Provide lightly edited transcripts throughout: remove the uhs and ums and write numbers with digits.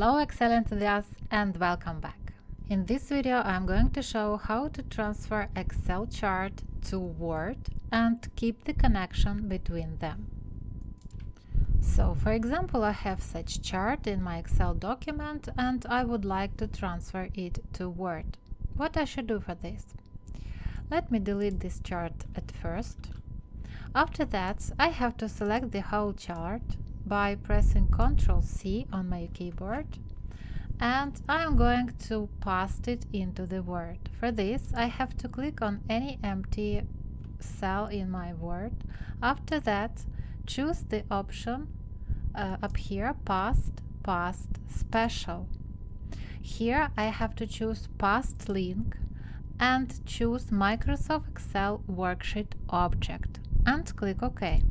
Hello Excel enthusiasts and welcome back. In this video I'm going to show how to transfer Excel chart to Word and keep the connection between them. So for example, I have such chart in my Excel document and I would like to transfer it to Word. What I should do for this? Let me delete this chart at first. After that, I have to select the whole chart by pressing Ctrl+C on my keyboard, and I'm going to paste it into the Word. For this, I have to click on any empty cell in my Word. After that, choose the option up here, Paste, Special. Here I have to choose Paste Link and choose Microsoft Excel Worksheet Object and click OK.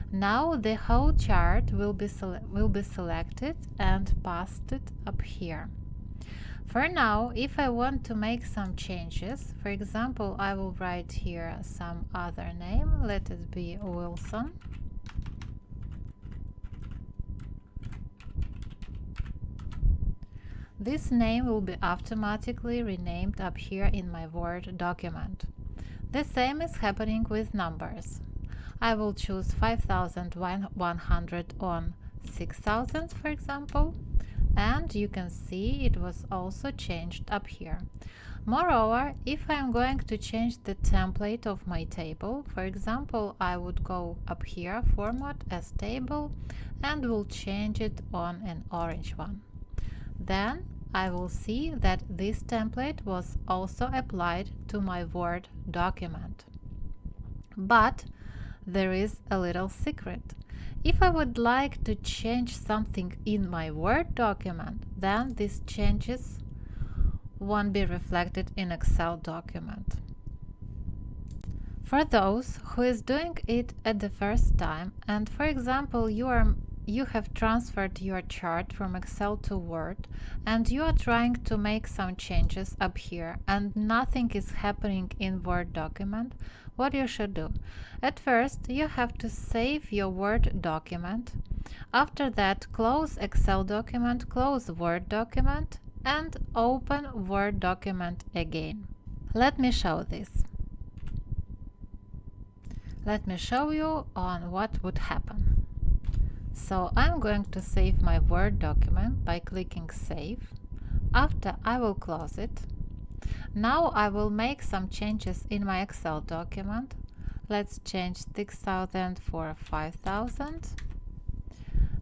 Now the whole chart will be selected and pasted up here. For now, if I want to make some changes, for example, I will write here some other name, let it be Wilson. This name will be automatically renamed up here in my Word document. The same is happening with numbers. I will choose 5,100 on 6,000, for example, and you can see it was also changed up here. Moreover, if I am going to change the template of my table, for example, I would go up here, Format as Table, and will change it on an orange one. Then I will see that this template was also applied to my Word document. But there is a little secret. If I would like to change something in my Word document, then these changes won't be reflected in Excel document. For those who is doing it at the first time, and for example you have transferred your chart from Excel to Word and you are trying to make some changes up here and nothing is happening in Word document, what you should do? At first, you have to save your Word document. After that, close Excel document, close Word document, and open Word document again. Let me show this. Let me show you on what would happen. So I'm going to save my Word document by clicking Save. After, I will close it. Now I will make some changes in my Excel document. Let's change 6,000 for 5,000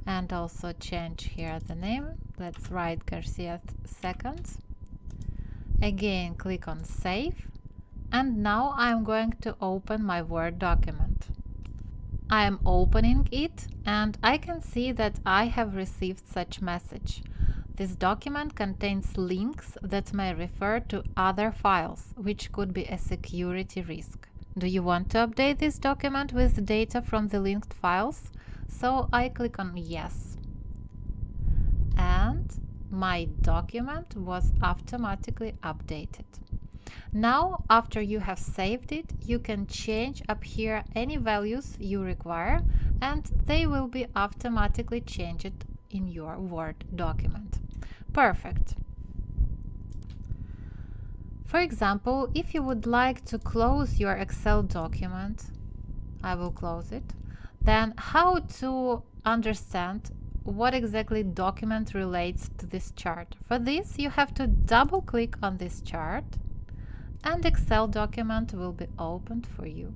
and also change here the name. Let's write Garcia seconds. Again, click on Save, and now I'm going to open my Word document. I am opening it and I can see that I have received such message. This document contains links that may refer to other files, which could be a security risk. Do you want to update this document with data from the linked files? So I click on Yes. And my document was automatically updated. Now, after you have saved it, you can change up here any values you require and they will be automatically changed in your Word document. Perfect. For example, if you would like to close your Excel document, I will close it, then how to understand what exactly document relates to this chart? For this, you have to double click on this chart and Excel document will be opened for you.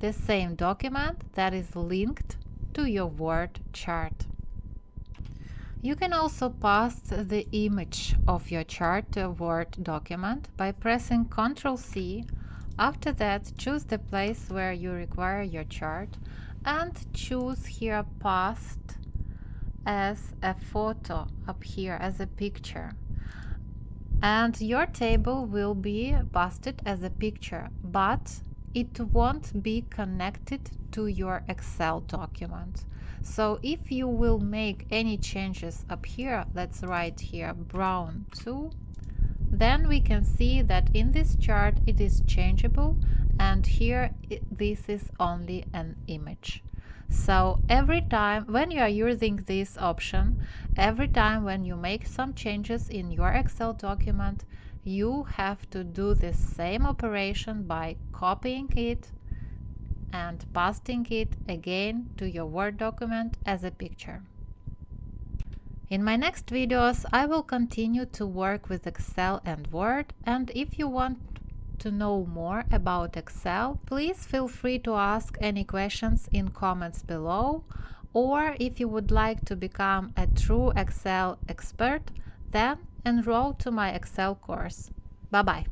The same document that is linked to your Word chart. You can also paste the image of your chart to a Word document by pressing Ctrl+C. After that, choose the place where you require your chart and choose here Paste as a photo up here as a picture. And your table will be pasted as a picture, but it won't be connected to your Excel document. So if you will make any changes up here, let's write here Brown 2, then we can see that in this chart it is changeable and here this is only an image. So every time when you are using this option, every time when you make some changes in your Excel document, you have to do the same operation by copying it and pasting it again to your Word document as a picture. In my next videos, I will continue to work with Excel and Word, and if you want to know more about Excel, please feel free to ask any questions in comments below, or if you would like to become a true Excel expert, then enroll to my Excel course. Bye bye.